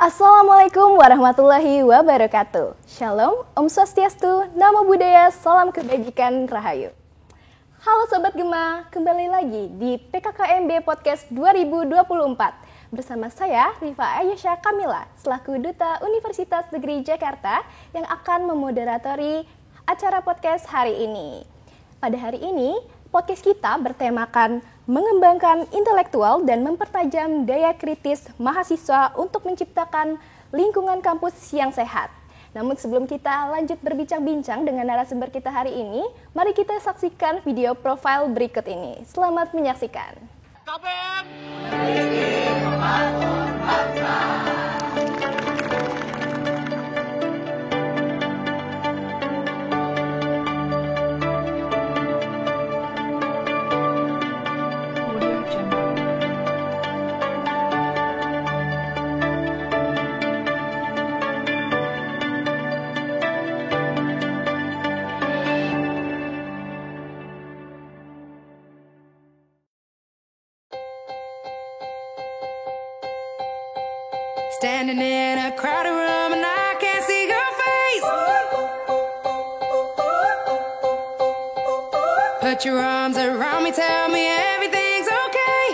Assalamualaikum warahmatullahi wabarakatuh. Shalom, Om Swastiastu, Namo Buddhaya, Salam Kebajikan, Rahayu. Halo Sobat Gema, kembali lagi di PKKMB Podcast 2024. Bersama saya, Rifa Ayesha Kamila, selaku Duta Universitas Negeri Jakarta yang akan memoderatori acara podcast hari ini. Pada hari ini, podcast kita bertemakan mengembangkan intelektual dan mempertajam daya kritis mahasiswa untuk menciptakan lingkungan kampus yang sehat. Namun sebelum kita lanjut berbincang-bincang dengan narasumber kita hari ini, mari kita saksikan video profil berikut ini. Selamat menyaksikan. KBM memiliki membangun bangsa. Standing in a crowded room and I can't see your face. Put your arms around me, tell me everything's okay.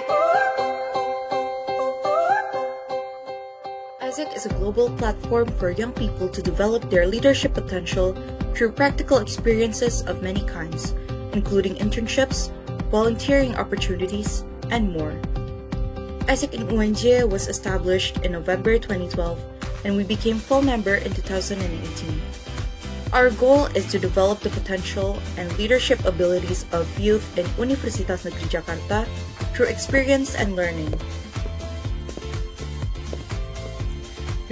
AIESEC is a global platform for young people to develop their leadership potential through practical experiences of many kinds, including internships, volunteering opportunities, and more. AIESEC in UNJ was established in November 2012, and we became full member in 2018. Our goal is to develop the potential and leadership abilities of youth in Universitas Negeri Jakarta through experience and learning.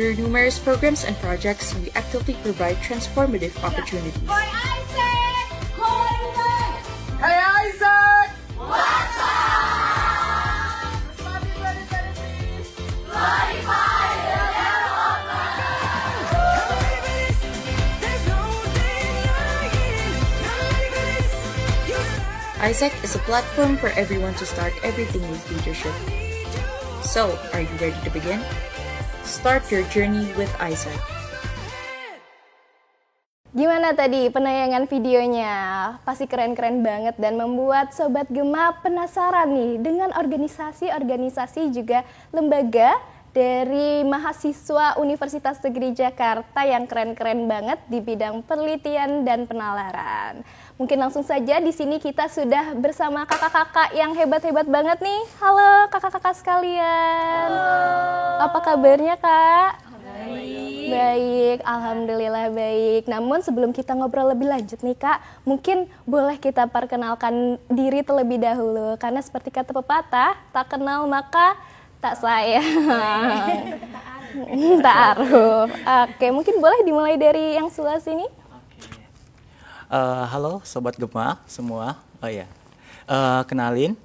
Through numerous programs and projects, we actively provide transformative opportunities. Hey Isaac! What's up? AIESEC is a platform for everyone to start everything with leadership. So, are you ready to begin? Start your journey with AIESEC. Gimana tadi penayangan videonya? Pasti keren-keren banget dan membuat Sobat Gema penasaran nih dengan organisasi-organisasi juga lembaga dari mahasiswa Universitas Negeri Jakarta yang keren-keren banget di bidang penelitian dan penalaran. Mungkin langsung saja di sini kita sudah bersama kakak-kakak yang hebat-hebat banget nih. Halo kakak-kakak sekalian. Halo. Apa kabarnya Kak? Baik. Baik, alhamdulillah baik. Namun sebelum kita ngobrol lebih lanjut nih Kak, mungkin boleh kita perkenalkan diri terlebih dahulu. Karena seperti kata pepatah, tak kenal maka tak sayang. Ta'aruf. Oke, mungkin boleh dimulai dari yang sebelah sini. Halo Sobat Gema semua. Kenalin,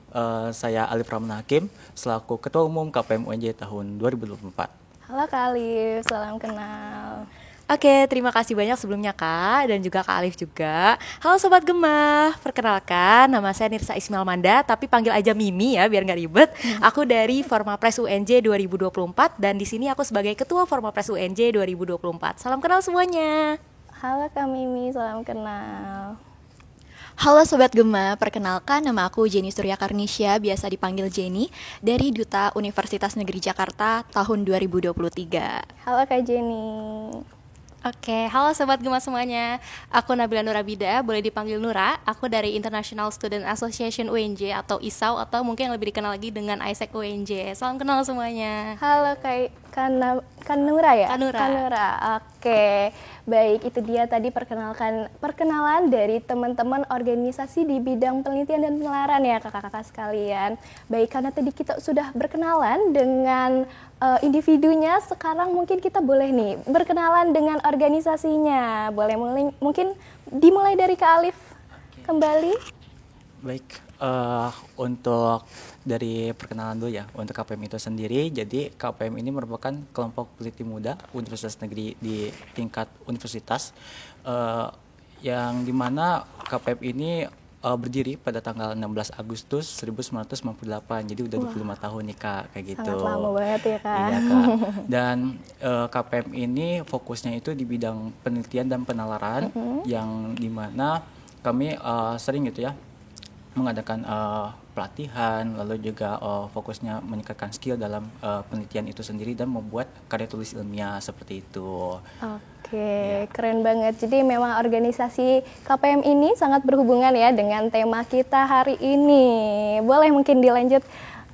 saya Alif Rahman Hakim selaku Ketua Umum KPM UNJ tahun 2024. Halo Kak Alif, salam kenal. Oke, terima kasih banyak sebelumnya Kak dan juga Kak Alif juga. Halo Sobat Gema, perkenalkan nama saya Nirsa Ismail Manda, tapi panggil aja Mimi ya biar nggak ribet. Aku dari Formapres UNJ 2024 dan di sini aku sebagai Ketua Formapres UNJ 2024. Salam kenal semuanya. Halo Kak Mimi, salam kenal. Halo Sobat Gema, perkenalkan nama aku Jenny Surya Karnisya, biasa dipanggil Jenny, dari Duta Universitas Negeri Jakarta tahun 2023. Halo Kak Jenny. Oke, halo Sobat Gema semuanya. Aku Nabila Nurabida, boleh dipanggil Nura. Aku dari International Student Association UNJ atau ISAU atau mungkin yang lebih dikenal lagi dengan AIESEC UNJ. Salam kenal semuanya. Halo Kanura ya? Kanura. Oke, baik itu dia tadi perkenalan dari teman-teman organisasi di bidang penelitian dan penalaran ya kakak-kakak sekalian. Baik, karena tadi kita sudah berkenalan dengan individunya, sekarang mungkin kita boleh nih berkenalan dengan organisasinya. Boleh mungkin dimulai dari Kak Alif kembali. Baik, untuk dari perkenalan dulu ya, untuk KPM itu sendiri, jadi KPM ini merupakan kelompok peneliti muda Universitas Negeri di tingkat universitas, yang dimana KPM ini berdiri pada tanggal 16 Agustus 1998. Jadi udah 25 tahun nih Kak, kayak gitu. Sangat lama banget ya Kak. Iya Kak. Dan KPM ini fokusnya itu di bidang penelitian dan penalaran, yang dimana kami sering gitu ya mengadakan pelatihan, lalu juga fokusnya meningkatkan skill dalam penelitian itu sendiri dan membuat karya tulis ilmiah seperti itu. Oke, keren banget. Jadi memang organisasi KPM ini sangat berhubungan ya dengan tema kita hari ini. Boleh mungkin dilanjut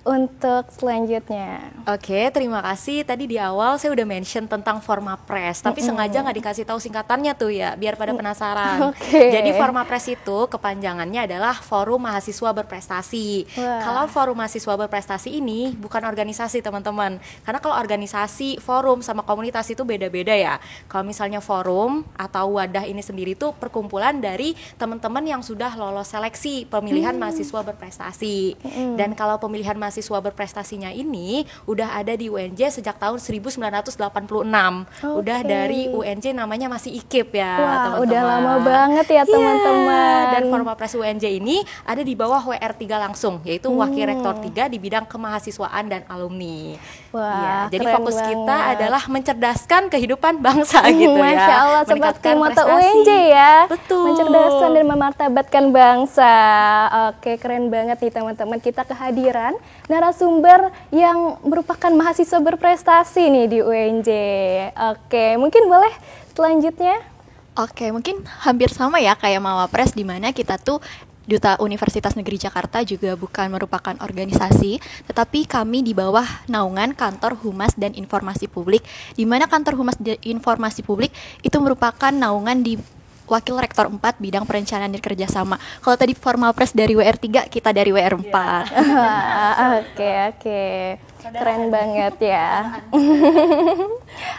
untuk selanjutnya. Oke, terima kasih. Tadi di awal saya udah mention tentang Formapres, tapi sengaja nggak dikasih tahu singkatannya tuh ya, biar pada penasaran. Oke. Jadi Formapres itu kepanjangannya adalah Forum Mahasiswa Berprestasi. Wah. Kalau Forum Mahasiswa Berprestasi ini bukan organisasi teman-teman, karena kalau organisasi, forum sama komunitas itu beda-beda ya. Kalau misalnya forum atau wadah ini sendiri tuh perkumpulan dari teman-teman yang sudah lolos seleksi pemilihan mahasiswa berprestasi. Dan kalau pemilihan mahasiswa berprestasinya ini udah ada di UNJ sejak tahun 1986. Udah dari UNJ namanya masih IKIP ya, Wah, teman-teman. udah lama banget ya teman-teman. Dan Formapres UNJ ini ada di bawah WR3 langsung, yaitu Wakil Rektor 3 di bidang kemahasiswaan dan alumni. Wah, Jadi keren fokus kita banget. adalah mencerdaskan kehidupan bangsa gitu ya. Masya Allah, seperti Meningkatkan motto prestasi. UNJ ya. Betul. Mencerdaskan dan memartabatkan bangsa. Oke, keren banget nih teman-teman. Kita kehadiran narasumber yang merupakan mahasiswa berprestasi nih di UNJ. Oke, mungkin boleh selanjutnya. Oke, mungkin hampir sama ya kayak Mawapres, di mana kita tuh Duta Universitas Negeri Jakarta juga bukan merupakan organisasi, tetapi kami di bawah naungan Kantor Humas dan Informasi Publik, di mana Kantor Humas dan Informasi Publik itu merupakan naungan di Wakil Rektor 4 bidang perencanaan dan kerjasama. Kalau tadi Formapres dari WR3, kita dari WR4. Oke. Keren banget ya.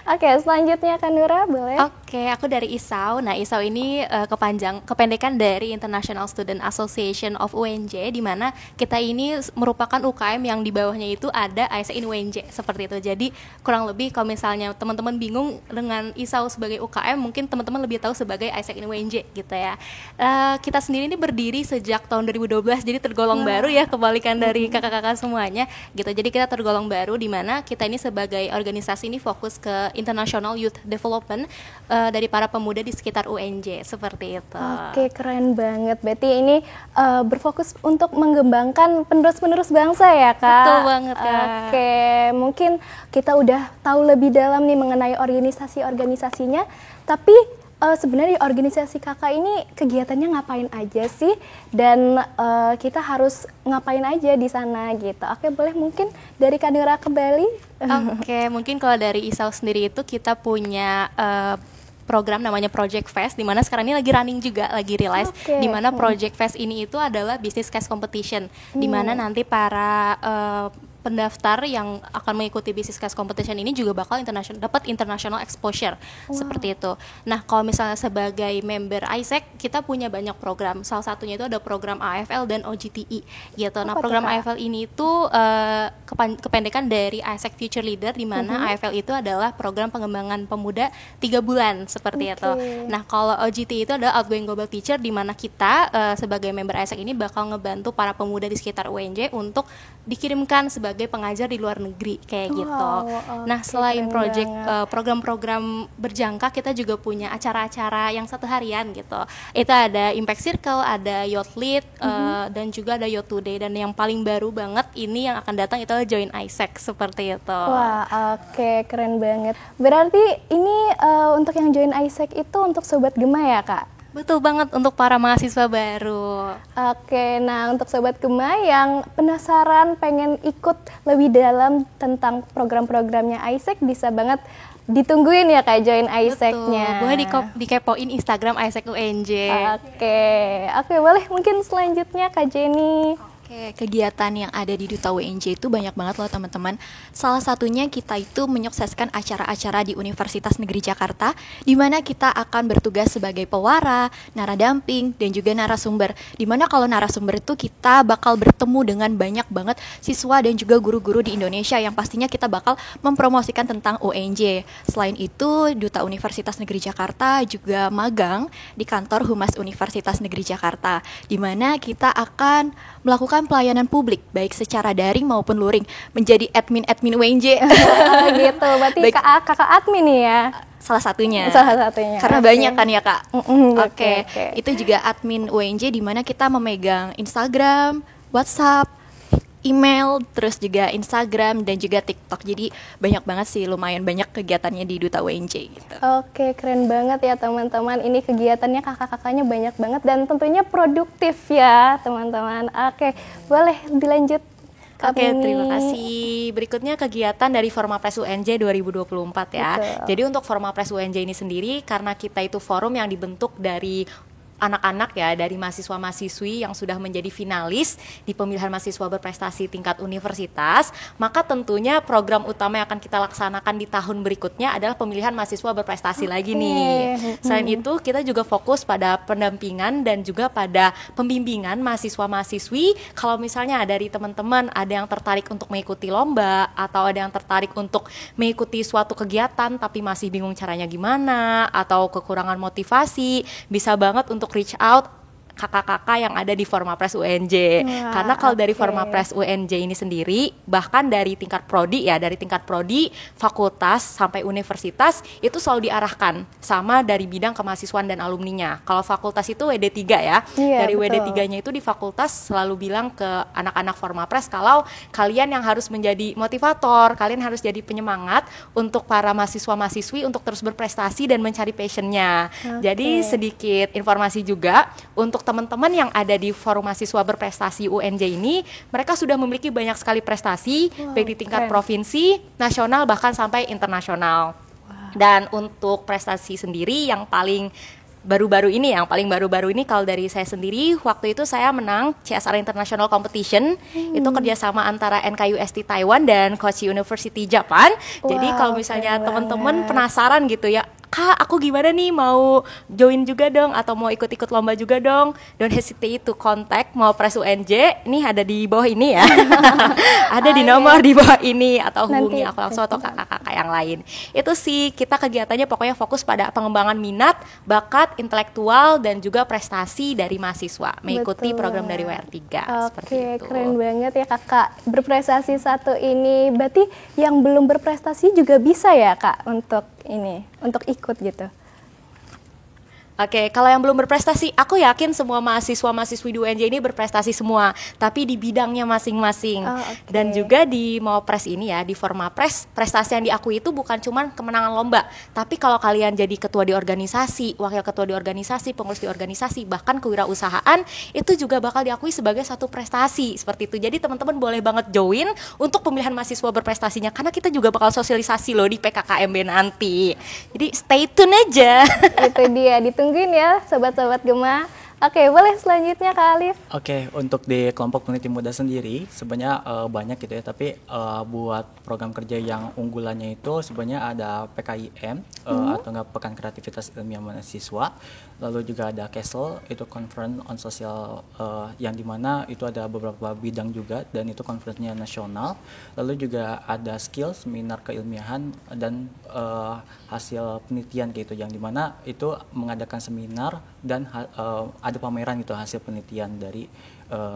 Oke, selanjutnya Kak Nura, boleh? Oke, aku dari ISAU. Nah, ISAU ini kependekan dari International Student Association of UNJ, di mana kita ini merupakan UKM yang di bawahnya itu ada AIESEC in UNJ, seperti itu. Jadi kurang lebih kalau misalnya teman-teman bingung dengan ISAU sebagai UKM, mungkin teman-teman lebih tahu sebagai AIESEC in UNJ gitu ya. Kita sendiri ini berdiri sejak tahun 2012, jadi tergolong baru ya, kebalikan dari kakak-kakak semuanya gitu. Jadi kita tergolong baru, di mana kita ini sebagai organisasi ini fokus ke international youth development dari para pemuda di sekitar UNJ, seperti itu. Oke, keren banget. Berarti ini berfokus untuk mengembangkan penerus-penerus bangsa ya, Kak? Betul banget, Kak. Oke, mungkin kita udah tahu lebih dalam nih mengenai organisasi-organisasinya, tapi sebenarnya di organisasi kakak ini kegiatannya ngapain aja sih, dan kita harus ngapain aja di sana gitu. Oke, boleh mungkin dari Kak Nura kembali. Oke, mungkin kalau dari ISAU sendiri itu kita punya program namanya Project Fest, di mana sekarang ini lagi running juga, lagi realize, di mana Project Fest ini itu adalah business case competition, di mana nanti para pendaftar yang akan mengikuti business case competition ini juga bakal dapat international exposure, seperti itu. Nah, kalau misalnya sebagai member AIESEC, kita punya banyak program. Salah satunya itu ada program AFL dan OGTE gitu. Nah, program AFL ini itu kependekan dari AIESEC Future Leader, di mana AFL itu adalah program pengembangan pemuda 3 bulan, seperti itu. Nah, kalau OGTE itu adalah Outgoing Global Teacher, di mana kita sebagai member AIESEC ini bakal ngebantu para pemuda di sekitar UNJ untuk dikirimkan sebagai pengajar di luar negeri kayak gitu. Nah, selain program-program berjangka, kita juga punya acara-acara yang satu harian gitu. Itu ada Impact Circle, ada Youth Lead, dan juga ada Youth Today, dan yang paling baru banget ini yang akan datang itu adalah Join AIESEC, seperti itu. Wah, oke, keren banget. Berarti ini untuk yang Join AIESEC itu untuk Sobat Gema ya, Kak? Betul banget, untuk para mahasiswa baru. Oke, nah untuk Sobat Gema yang penasaran pengen ikut lebih dalam tentang program-programnya AIESEC, bisa banget ditungguin ya Kak Join AIESEC-nya. Boleh dikepoin Instagram AIESEC UNJ. Oke, boleh mungkin selanjutnya Kak Jenny. Oke, kegiatan yang ada di Duta UNJ itu banyak banget loh teman-teman. Salah satunya kita itu menyukseskan acara-acara di Universitas Negeri Jakarta, di mana kita akan bertugas sebagai pewara, naradamping, dan juga narasumber. Di mana kalau narasumber itu kita bakal bertemu dengan banyak banget siswa dan juga guru-guru di Indonesia yang pastinya kita bakal mempromosikan tentang UNJ. Selain itu, Duta Universitas Negeri Jakarta juga magang di kantor Humas Universitas Negeri Jakarta, di mana kita akan melakukan pelayanan publik baik secara daring maupun luring, menjadi admin UNJ. Oh gitu, berarti Baik. kakak admin nih ya. Salah satunya. Salah satunya. Karena Oke. banyak kan ya Kak. Oke, Oke. Itu juga admin UNJ di mana kita memegang Instagram, WhatsApp, email, terus juga Instagram dan juga TikTok. Jadi banyak banget sih, lumayan banyak kegiatannya di Duta UNJ gitu. Oke, keren banget ya teman-teman. Ini kegiatannya kakak-kakaknya banyak banget dan tentunya produktif ya teman-teman. Oke, boleh dilanjut. Kak Oke, Mimi. terima kasih. Berikutnya kegiatan dari Formapres UNJ 2024 ya. Betul. Jadi untuk Formapres UNJ ini sendiri, karena kita itu forum yang dibentuk dari anak-anak ya, dari mahasiswa-mahasiswi yang sudah menjadi finalis di pemilihan mahasiswa berprestasi tingkat universitas, maka tentunya program utama yang akan kita laksanakan di tahun berikutnya adalah pemilihan mahasiswa berprestasi lagi nih. Selain itu, kita juga fokus pada pendampingan dan juga pada pembimbingan mahasiswa-mahasiswi. Kalau misalnya dari teman-teman ada yang tertarik untuk mengikuti lomba atau ada yang tertarik untuk mengikuti suatu kegiatan tapi masih bingung caranya gimana atau kekurangan motivasi, bisa banget untuk reach out kakak-kakak yang ada di Formapres UNJ. Wah, Karena kalau dari oke. Formapres UNJ ini sendiri, bahkan dari tingkat prodi ya, dari tingkat prodi, fakultas sampai universitas itu selalu diarahkan sama dari bidang kemahasiswaan dan alumninya. Kalau fakultas itu WD3 ya. Iya, Dari betul. WD3-nya itu di fakultas selalu bilang ke anak-anak Formapres kalau kalian yang harus menjadi motivator, kalian harus jadi penyemangat untuk para mahasiswa-mahasiswi untuk terus berprestasi dan mencari passionnya. Jadi sedikit informasi juga untuk teman-teman yang ada di Forum Mahasiswa Berprestasi UNJ ini, mereka sudah memiliki banyak sekali prestasi, baik di tingkat keren. provinsi, nasional, bahkan sampai internasional. Dan untuk prestasi sendiri yang paling baru-baru ini kalau dari saya sendiri, waktu itu saya menang CSR International Competition. Itu kerjasama antara NKUST Taiwan dan Kochi University Japan. Jadi Wow, kalau misalnya keren teman-teman banget. penasaran gitu ya, Kak, aku gimana nih, mau join juga dong atau mau ikut-ikut lomba juga dong, don't hesitate to contact mau Pres UNJ. Ini ada di bawah ini ya. Ada di nomor di bawah ini, atau hubungi Nanti aku langsung atau kakak-kakak yang lain. Itu sih, kita kegiatannya pokoknya fokus pada pengembangan minat, bakat, intelektual dan juga prestasi dari mahasiswa mengikuti Betul program dari banget. WR3 seperti Oke, itu. keren banget ya kakak. Berprestasi satu ini, berarti yang belum berprestasi juga bisa ya kak untuk ini, untuk ikut gitu. Oke, kalau yang belum berprestasi, aku yakin semua mahasiswa-mahasiswi di UNJ ini berprestasi semua, tapi di bidangnya masing-masing. Oh, oke. Dan juga di Mawapres ini ya, di Formapres, prestasi yang diakui itu bukan cuma kemenangan lomba, tapi kalau kalian jadi ketua di organisasi, wakil ketua di organisasi, pengurus di organisasi, bahkan kewirausahaan, itu juga bakal diakui sebagai satu prestasi, seperti itu. Jadi teman-teman boleh banget join untuk pemilihan mahasiswa berprestasinya, karena kita juga bakal sosialisasi loh di PKKMB nanti. Jadi stay tune aja. Itu dia, ditungguin ya sobat-sobat Gema. Oke, boleh selanjutnya Kak Alif. Oke, untuk di kelompok peneliti muda sendiri sebenarnya banyak gitu ya, tapi buat program kerja yang unggulannya itu sebenarnya ada PKIM atau enggak Pekan Kreativitas Ilmiah Mahasiswa, lalu juga ada CASEL, itu Conference on Social, yang dimana itu ada beberapa bidang juga dan itu conference-nya nasional, lalu juga ada skill, seminar keilmiahan dan hasil penelitian gitu, yang dimana itu mengadakan seminar dan ada pameran gitu hasil penelitian dari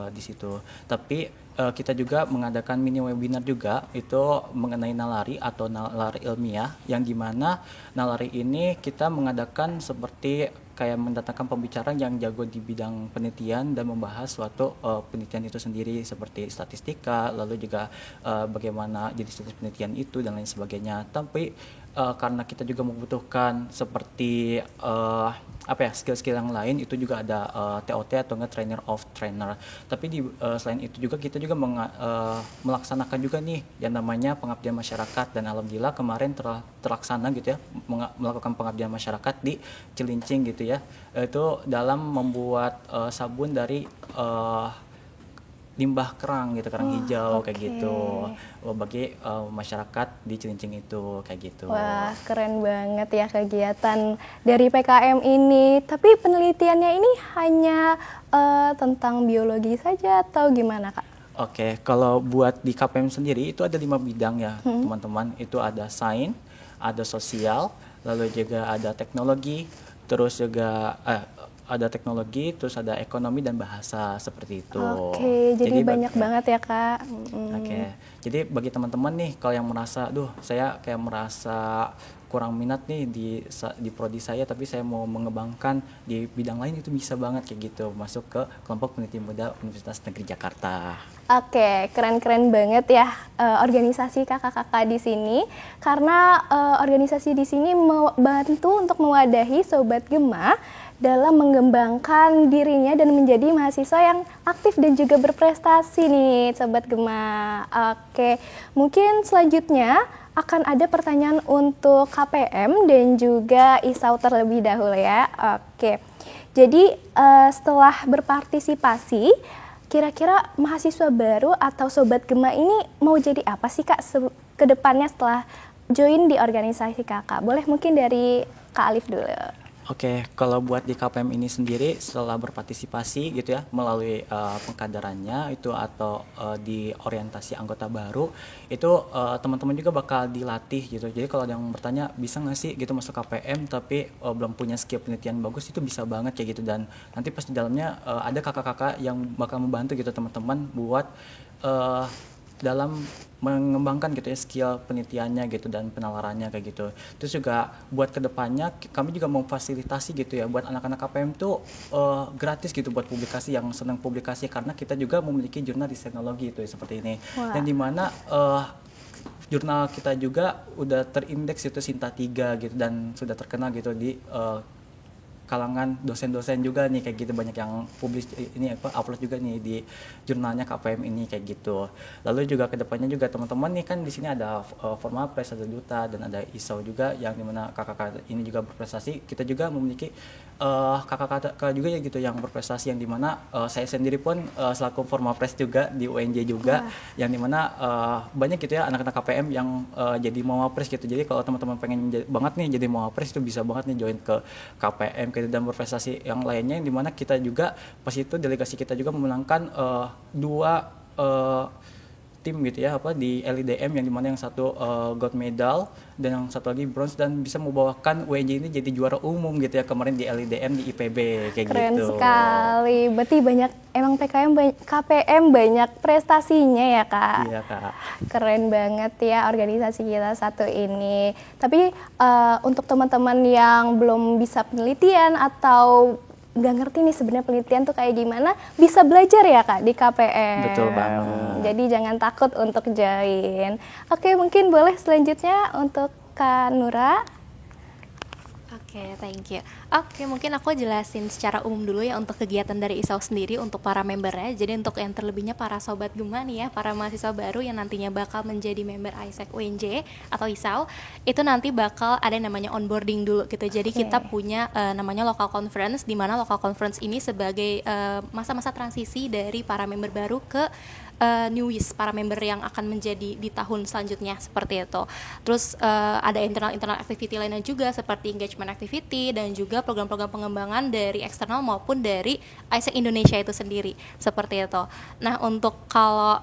di situ. Tapi kita juga mengadakan mini webinar juga itu mengenai nalari atau nalari ilmiah, yang dimana nalari ini kita mengadakan seperti kayak mendatangkan pembicara yang jago di bidang penelitian dan membahas suatu penelitian itu sendiri seperti statistika, lalu juga bagaimana jenis-jenis penelitian itu dan lain sebagainya. Tapi karena kita juga membutuhkan seperti skill-skill yang lain, itu juga ada TOT atau enggak trainer of trainer. Tapi selain itu juga kita juga melaksanakan juga nih yang namanya pengabdian masyarakat, dan alhamdulillah kemarin terlaksana gitu ya, melakukan pengabdian masyarakat di Cilincing gitu ya. Itu dalam membuat sabun dari limbah kerang gitu, kerang hijau kayak oke. gitu bagi masyarakat di Cilincing itu kayak gitu. Wah, keren banget ya kegiatan dari PKM ini. Tapi penelitiannya ini hanya tentang biologi saja atau gimana, Kak? Oke, kalau buat di KPM sendiri itu ada 5 bidang ya teman-teman. Itu ada sains, ada sosial, lalu juga ada teknologi, terus juga ada teknologi, terus ada ekonomi dan bahasa seperti itu. Oke, jadi banyak bagi- banget ya, Kak. Oke, jadi bagi teman-teman nih kalau yang merasa, saya kayak merasa kurang minat nih di prodi saya, tapi saya mau mengembangkan di bidang lain, itu bisa banget kayak gitu masuk ke kelompok peneliti muda Universitas Negeri Jakarta. Oke, keren-keren banget ya organisasi kakak-kakak di sini, karena organisasi di sini membantu untuk mewadahi Sobat Gema dalam mengembangkan dirinya dan menjadi mahasiswa yang aktif dan juga berprestasi nih Sobat Gema. Oke, mungkin selanjutnya akan ada pertanyaan untuk KPM dan juga Isau terlebih dahulu ya. Oke, jadi setelah berpartisipasi, kira-kira mahasiswa baru atau Sobat Gema ini mau jadi apa sih Kak ke depannya setelah join di organisasi kakak? Boleh mungkin dari Kak Alif dulu. Oke, kalau buat di KPM ini sendiri setelah berpartisipasi gitu ya melalui pengkaderannya itu atau di orientasi anggota baru itu teman-teman juga bakal dilatih gitu. Jadi kalau ada yang bertanya bisa nggak sih gitu masuk KPM tapi belum punya skill penelitian bagus, itu bisa banget kayak gitu, dan nanti pas di dalamnya ada kakak-kakak yang bakal membantu gitu teman-teman buat dalam mengembangkan gitu ya skill penelitiannya gitu dan penalarannya kayak gitu. Terus juga buat kedepannya kami juga memfasilitasi gitu ya buat anak-anak KPM tuh gratis gitu buat publikasi, yang senang publikasi, karena kita juga memiliki jurnal di teknologi itu ya, seperti ini. Wah. Dan dimana jurnal kita juga udah terindeks itu Sinta 3 gitu dan sudah terkenal gitu di kalangan dosen-dosen juga nih kayak gitu, banyak yang publish ini upload juga nih di jurnalnya KPM ini kayak gitu. Lalu juga kedepannya juga teman-teman nih kan di sini ada Forma Press, ada Duta dan ada Isau juga yang dimana kakak-kakak ini juga berprestasi. Kita juga memiliki kakak-kakak juga ya gitu yang berprestasi, yang dimana saya sendiri pun selaku Forma Press juga di UNJ juga. Yang dimana banyak gitu ya anak-anak KPM yang jadi Mawapres gitu. Jadi kalau teman-teman pengen banget nih jadi Mawapres itu bisa banget nih join ke KPM dan berprestasi yang lainnya, yang dimana kita juga pas itu delegasi kita juga memenangkan 2 tim gitu ya di LIDM, yang dimana yang satu gold medal dan yang satu lagi bronze, dan bisa membawakan UNJ ini jadi juara umum gitu ya kemarin di LIDM di IPB kayak Keren gitu. sekali. Berarti banyak emang KPM banyak prestasinya ya Kak. Iya Kak. Keren banget ya organisasi kita satu ini. Tapi untuk teman-teman yang belum bisa penelitian atau nggak ngerti nih sebenarnya penelitian tuh kayak gimana, bisa belajar ya Kak di KPM. Betul banget. Jadi jangan takut untuk join. Oke, mungkin boleh selanjutnya untuk Kak Nura. Oke, thank you. Oke, mungkin aku jelasin secara umum dulu ya untuk kegiatan dari ISAU sendiri untuk para membernya. Jadi untuk yang terlebihnya para Sobat Gema nih ya, para mahasiswa baru yang nantinya bakal menjadi member ISEC UNJ atau ISAU, itu nanti bakal ada yang namanya onboarding dulu gitu. Jadi kita punya namanya local conference, di mana local conference ini sebagai masa-masa transisi dari para member baru ke newies, para member yang akan menjadi di tahun selanjutnya seperti itu. Terus ada internal activity lainnya juga seperti engagement activity dan juga program-program pengembangan dari eksternal maupun dari ISEC Indonesia itu sendiri seperti itu. Nah untuk kalau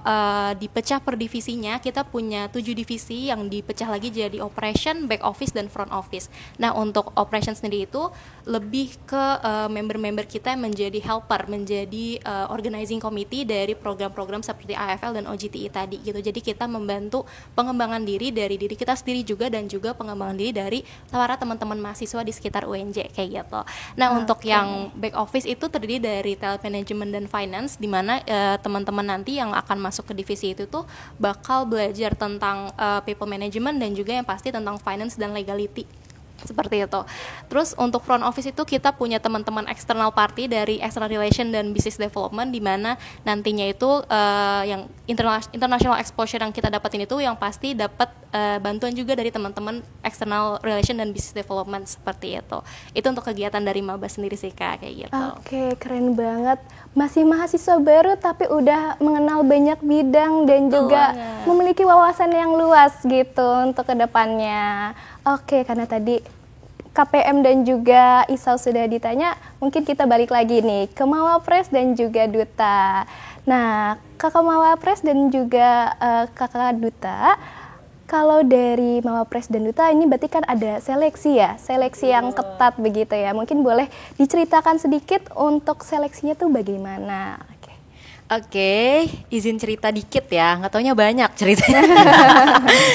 dipecah per divisinya, kita punya 7 divisi yang dipecah lagi jadi operation, back office dan front office. Nah untuk operation sendiri itu lebih ke member-member kita yang menjadi helper, menjadi organizing committee dari program-program seperti AFL dan OGTI tadi gitu. Jadi kita membantu pengembangan diri dari diri kita sendiri juga dan juga pengembangan diri dari para teman-teman mahasiswa di sekitar UNJ kayak gitu. Nah, untuk yang back office itu terdiri dari talent management dan finance, di mana teman-teman nanti yang akan masuk ke divisi itu tuh bakal belajar tentang people management dan juga yang pasti tentang finance dan legality. Seperti itu. Terus untuk front office itu kita punya teman-teman external party dari external relation dan business development, di mana nantinya itu yang international exposure yang kita dapatin itu yang pasti dapat bantuan juga dari teman-teman external relation dan business development seperti itu. Itu untuk kegiatan dari maba sendiri sih Kak kayak gitu. Oke, keren banget. masih mahasiswa baru tapi udah mengenal banyak bidang dan juga memiliki wawasan yang luas gitu untuk kedepannya. Oke, karena tadi KPM dan juga Isau sudah ditanya, mungkin kita balik lagi nih ke Mawapres dan juga Duta. Nah, Kakak Mawapres dan juga Kakak Duta, kalau dari Mawapres dan Duta ini berarti kan ada seleksi ya, seleksi yang ketat begitu ya. Mungkin boleh diceritakan sedikit untuk seleksinya tuh bagaimana? Oke, izin cerita dikit ya, nggak taunya banyak ceritanya.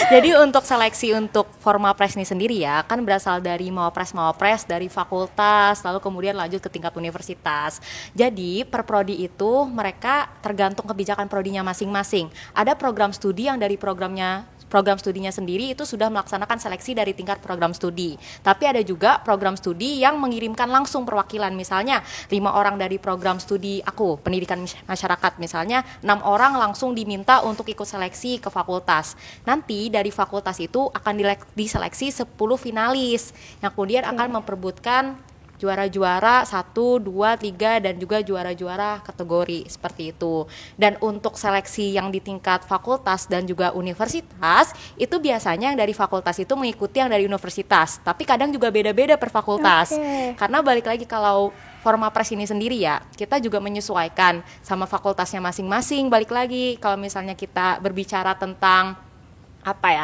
Jadi untuk seleksi untuk Formapres ini sendiri ya, kan berasal dari Mawapres dari fakultas, lalu kemudian lanjut ke tingkat universitas. Jadi per prodi itu mereka tergantung kebijakan prodinya masing-masing. Ada program studi yang dari program studinya sendiri itu sudah melaksanakan seleksi dari tingkat program studi. Tapi ada juga program studi yang mengirimkan langsung perwakilan, misalnya 5 orang dari program studi aku, pendidikan masyarakat misalnya, 6 orang langsung diminta untuk ikut seleksi ke fakultas. Nanti dari fakultas itu akan diseleksi 10 finalis yang kemudian akan memperebutkan juara-juara 1, 2, 3 dan juga juara-juara kategori seperti itu. Dan untuk seleksi yang di tingkat fakultas dan juga universitas itu biasanya yang dari fakultas itu mengikuti yang dari universitas, tapi kadang juga beda-beda per fakultas. Karena balik lagi kalau Formapres ini sendiri ya, kita juga menyesuaikan sama fakultasnya masing-masing. Balik lagi kalau misalnya kita berbicara tentang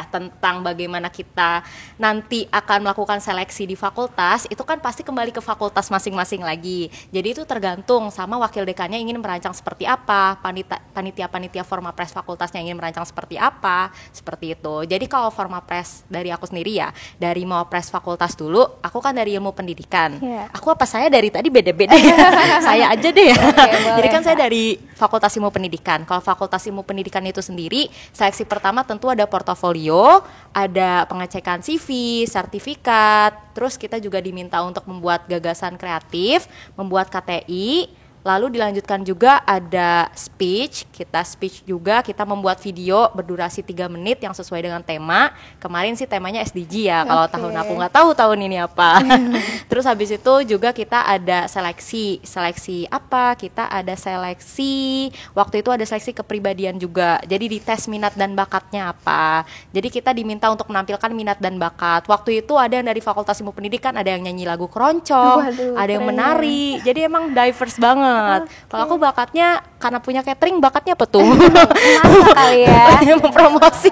tentang bagaimana kita nanti akan melakukan seleksi di fakultas, itu kan pasti kembali ke fakultas masing-masing lagi. Jadi itu tergantung sama wakil dekannya ingin merancang seperti apa, panitia Formapres fakultasnya ingin merancang seperti apa, seperti itu. Jadi kalau Formapres dari aku sendiri ya, dari Mawapres fakultas dulu, aku kan dari ilmu pendidikan. Aku saya dari tadi beda-beda ya. Saya aja deh ya. Jadi kan saya dari Fakultas Ilmu Pendidikan. Kalau Fakultas Ilmu Pendidikan itu sendiri, seleksi pertama tentu ada portofolio, ada pengecekan CV, sertifikat, terus kita juga diminta untuk membuat gagasan kreatif, membuat KTI, lalu dilanjutkan juga ada speech, kita membuat video berdurasi 3 menit yang sesuai dengan tema. Kemarin sih temanya SDG ya, kalau tahun aku nggak tahu tahun ini apa. Terus habis itu juga kita ada seleksi apa? Kita ada seleksi, waktu itu ada seleksi kepribadian juga, jadi dites minat dan bakatnya apa. Jadi kita diminta untuk menampilkan minat dan bakat. Waktu itu ada yang dari Fakultas Ilmu Pendidikan, ada yang nyanyi lagu keroncong, ada yang menari, jadi emang diverse banget. Kalau aku bakatnya karena punya catering, bakatnya apa tuh? Masak kali ya. Promosi.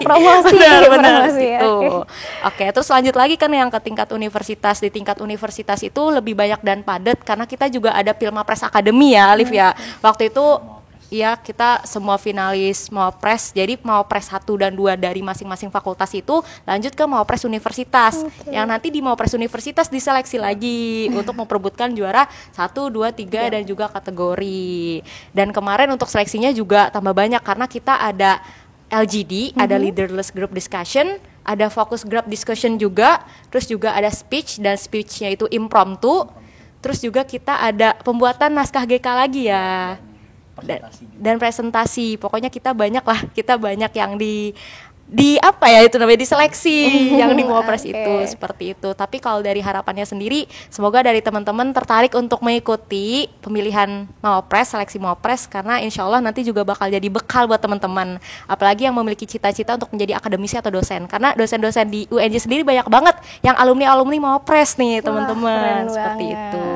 Benar itu. Oke, terus lanjut lagi kan yang ke tingkat universitas. Di tingkat universitas itu lebih banyak dan padat karena kita juga ada Filmapres Academy ya, Alif ya. Waktu itu ya kita semua finalis Mawapres, jadi Mawapres 1 dan 2 dari masing-masing fakultas itu lanjut ke Mawapres Universitas. Yang nanti di Mawapres Universitas diseleksi lagi untuk memperebutkan juara 1, 2, 3 dan juga kategori. Dan kemarin untuk seleksinya juga tambah banyak karena kita ada LGD, ada Leaderless Group Discussion, ada Focus Group Discussion juga, terus juga ada speech, dan speechnya itu impromptu. Terus juga kita ada pembuatan naskah GK lagi ya. Dan presentasi, pokoknya kita banyak yang diseleksi yang di Mawapres itu seperti itu. Tapi kalau dari harapannya sendiri, semoga dari teman-teman tertarik untuk mengikuti pemilihan Mawapres, seleksi Mawapres, karena insya Allah nanti juga bakal jadi bekal buat teman-teman, apalagi yang memiliki cita-cita untuk menjadi akademisi atau dosen, karena dosen-dosen di UNJ sendiri banyak banget yang alumni Mawapres nih teman-teman, seperti itu.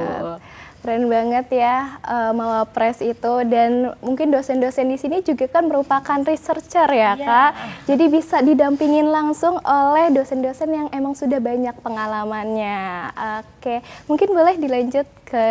Keren banget ya Mawapres itu, dan mungkin dosen-dosen di sini juga kan merupakan researcher ya Kak. Jadi bisa didampingin langsung oleh dosen-dosen yang emang sudah banyak pengalamannya. Oke, mungkin boleh dilanjut ke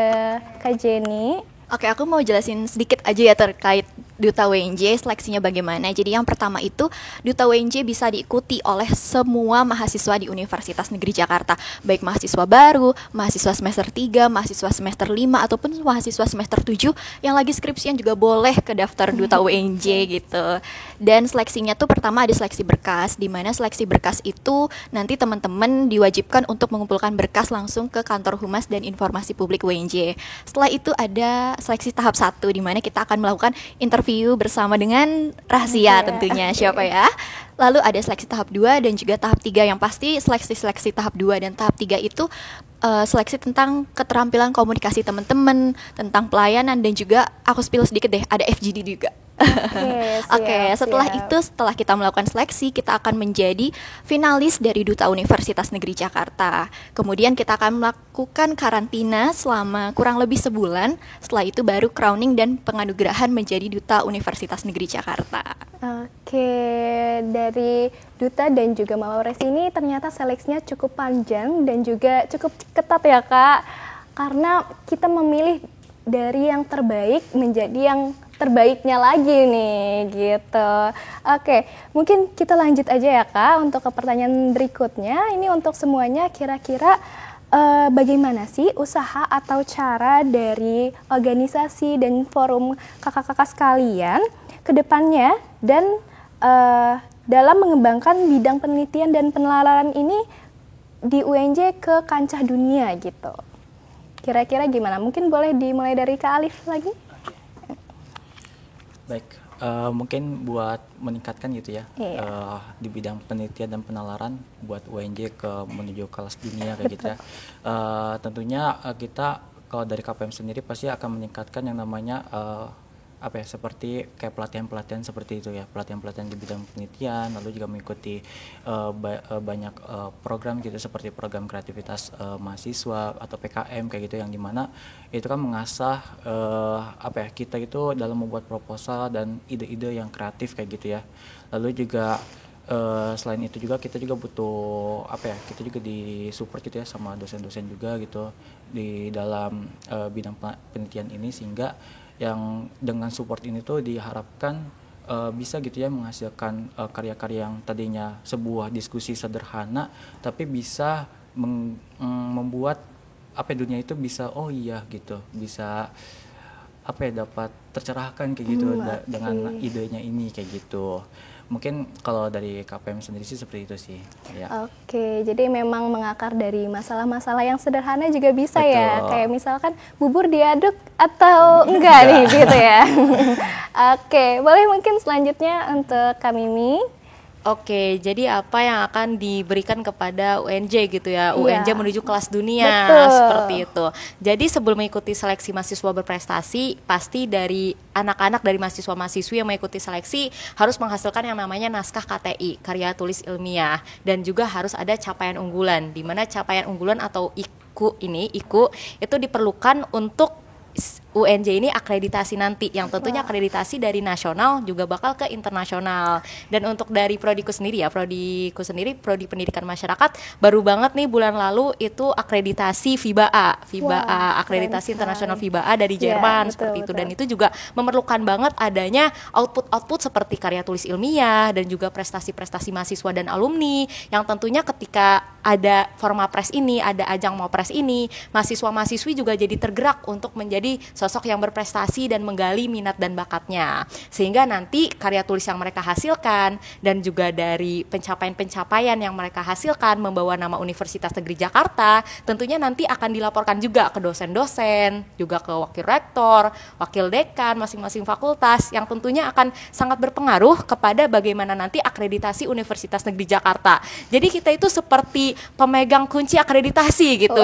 Kak Jenny. Oke, aku mau jelasin sedikit aja ya terkait Duta UNJ seleksinya bagaimana. Jadi yang pertama itu Duta UNJ bisa diikuti oleh semua mahasiswa di Universitas Negeri Jakarta, baik mahasiswa baru, mahasiswa semester 3, mahasiswa semester 5 ataupun mahasiswa semester 7 yang lagi skripsian juga boleh ke daftar Duta UNJ gitu. Dan seleksinya tuh pertama ada seleksi berkas, di mana seleksi berkas itu nanti teman-teman diwajibkan untuk mengumpulkan berkas langsung ke kantor Humas dan Informasi Publik UNJ. Setelah itu ada seleksi tahap 1 di mana kita akan melakukan interview interview bersama dengan rahasia tentunya siapa ya. Lalu ada seleksi tahap 2 dan juga tahap 3. Yang pasti seleksi tahap 2 dan tahap 3 itu seleksi tentang keterampilan komunikasi teman-teman, tentang pelayanan, dan juga aku spill sedikit deh, ada FGD juga. Oke, setelah itu, setelah kita melakukan seleksi, kita akan menjadi finalis dari Duta Universitas Negeri Jakarta. Kemudian kita akan melakukan karantina selama kurang lebih sebulan. Setelah itu baru crowning dan penganugerahan menjadi Duta Universitas Negeri Jakarta. Oke, dari Duta dan juga Mawapres ini ternyata seleksinya cukup panjang dan juga cukup ketat ya Kak. Karena kita memilih dari yang terbaik menjadi yang terbaiknya lagi nih gitu. Oke, mungkin kita lanjut aja ya Kak untuk ke pertanyaan berikutnya. Ini untuk semuanya, kira-kira bagaimana sih usaha atau cara dari organisasi dan forum kakak-kakak sekalian ke depannya dan dalam mengembangkan bidang penelitian dan penelaraan ini di UNJ ke kancah dunia gitu. Kira-kira gimana? Mungkin boleh dimulai dari Kak Alif lagi? Baik, mungkin buat meningkatkan gitu ya di bidang penelitian dan penalaran buat UNJ menuju kelas dunia kayak gitu ya. Tentunya kita kalau dari KPM sendiri pasti akan meningkatkan yang namanya seperti kayak pelatihan-pelatihan seperti itu ya, pelatihan-pelatihan di bidang penelitian, lalu juga mengikuti banyak program gitu seperti program kreativitas mahasiswa atau PKM kayak gitu, yang dimana itu kan mengasah kita itu dalam membuat proposal dan ide-ide yang kreatif kayak gitu ya. Lalu juga selain itu juga kita juga butuh kita juga disupport gitu ya sama dosen-dosen juga gitu di dalam bidang penelitian ini, sehingga yang dengan support ini tuh diharapkan bisa gitu ya menghasilkan karya-karya yang tadinya sebuah diskusi sederhana tapi bisa membuat dunia itu bisa gitu, bisa dapat tercerahkan kayak gitu dengan idenya ini kayak gitu. Mungkin kalau dari KPM sendiri sih seperti itu sih ya. Oke, jadi memang mengakar dari masalah-masalah yang sederhana juga bisa. Betul. Ya, kayak misalkan bubur diaduk atau enggak nih gitu ya. Oke, boleh mungkin selanjutnya untuk Kak Mimi. Oke, jadi apa yang akan diberikan kepada UNJ gitu ya, UNJ menuju kelas dunia. Betul. Seperti itu. Jadi sebelum mengikuti seleksi mahasiswa berprestasi, pasti dari anak-anak dari mahasiswa-mahasiswi yang mengikuti seleksi harus menghasilkan yang namanya naskah KTI, karya tulis ilmiah, dan juga harus ada capaian unggulan, di mana capaian unggulan atau IKU itu diperlukan untuk UNJ ini akreditasi nanti, yang tentunya akreditasi dari nasional juga bakal ke internasional. Dan untuk dari prodiku sendiri, Prodi Pendidikan Masyarakat, baru banget nih bulan lalu itu akreditasi FIBA-A, akreditasi internasional FIBA-A dari Jerman, seperti itu. Dan itu juga memerlukan banget adanya output seperti karya tulis ilmiah dan juga prestasi-prestasi mahasiswa dan alumni, yang tentunya ketika ada Formapres ini, ada ajang Mawapres ini, mahasiswa-mahasiswi juga jadi tergerak untuk menjadi sosok yang berprestasi dan menggali minat dan bakatnya, sehingga nanti karya tulis yang mereka hasilkan dan juga dari pencapaian-pencapaian yang mereka hasilkan membawa nama Universitas Negeri Jakarta, tentunya nanti akan dilaporkan juga ke dosen-dosen, juga ke wakil rektor, wakil dekan masing-masing fakultas, yang tentunya akan sangat berpengaruh kepada bagaimana nanti akreditasi Universitas Negeri Jakarta. Jadi kita itu seperti pemegang kunci akreditasi gitu.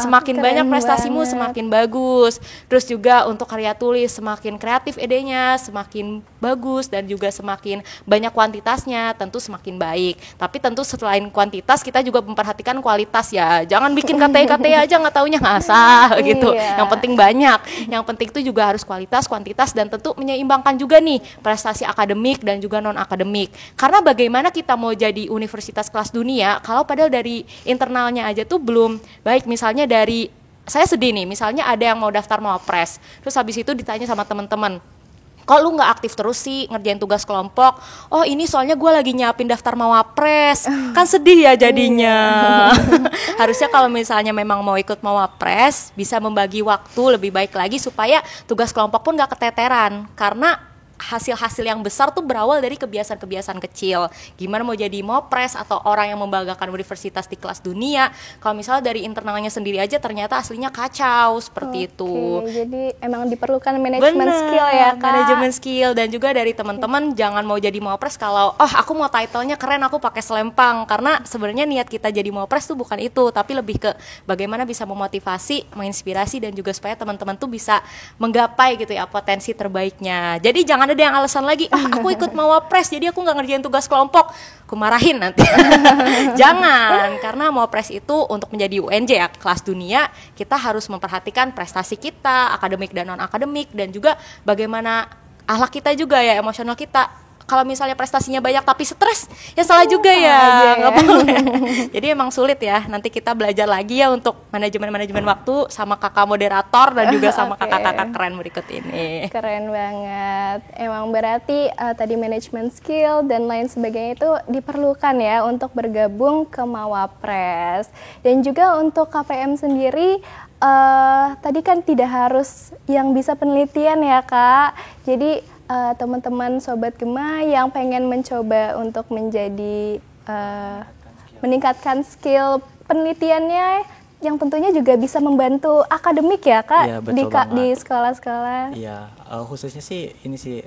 Semakin banyak prestasimu semakin bagus. Terus juga untuk karya tulis semakin kreatif idenya, semakin bagus, dan juga semakin banyak kuantitasnya tentu semakin baik. Tapi tentu selain kuantitas kita juga memperhatikan kualitas ya. Jangan bikin KTI aja nggak taunya ngasal gitu. Yang penting banyak. Yang penting itu juga harus kualitas, kuantitas, dan tentu menyeimbangkan juga nih prestasi akademik dan juga non akademik. Karena bagaimana kita mau jadi universitas kelas dunia kalau padahal dari internalnya aja tuh belum baik. Misalnya dari saya sedih nih, misalnya ada yang mau daftar Mawapres, terus habis itu ditanya sama teman-teman, kok lu nggak aktif terus sih ngerjain tugas kelompok? Oh ini soalnya gue lagi nyiapin daftar Mawapres, kan sedih ya jadinya. Harusnya kalau misalnya memang mau ikut Mawapres, bisa membagi waktu lebih baik lagi supaya tugas kelompok pun nggak keteteran, karena hasil-hasil yang besar tuh berawal dari kebiasaan-kebiasaan kecil. Gimana mau jadi mopres atau orang yang membanggakan universitas di kelas dunia. Kalau misalnya dari internalnya sendiri aja ternyata aslinya kacau seperti itu. Jadi emang diperlukan manajemen skill ya Kak. Manajemen skill, dan juga dari teman-teman jangan mau jadi mopres kalau aku mau title-nya keren aku pakai selempang, karena sebenarnya niat kita jadi mopres tuh bukan itu, tapi lebih ke bagaimana bisa memotivasi, menginspirasi, dan juga supaya teman-teman tuh bisa menggapai gitu ya potensi terbaiknya. Jadi jangan ada yang alasan lagi, aku ikut mawapres jadi aku nggak ngerjain tugas kelompok, aku marahin nanti. Jangan, karena mawapres itu untuk menjadi UNJ ya kelas dunia, kita harus memperhatikan prestasi kita, akademik dan non akademik, dan juga bagaimana akhlak kita juga ya, emosional kita. Kalau misalnya prestasinya banyak tapi stres, ya salah juga ya, nggak boleh. Jadi emang sulit ya. Nanti kita belajar lagi ya untuk manajemen waktu sama kakak moderator dan juga sama kakak-kakak keren berikut ini. Keren banget. Emang berarti tadi manajemen skill dan lain sebagainya itu diperlukan ya untuk bergabung ke Mawapres. Dan juga untuk KPM sendiri, tadi kan tidak harus yang bisa penelitian ya Kak. Jadi teman-teman Sobat Gema yang pengen mencoba untuk menjadi meningkatkan skill penelitiannya, yang tentunya juga bisa membantu akademik ya Kak, ya, di sekolah-sekolah. Iya, khususnya sih ini sih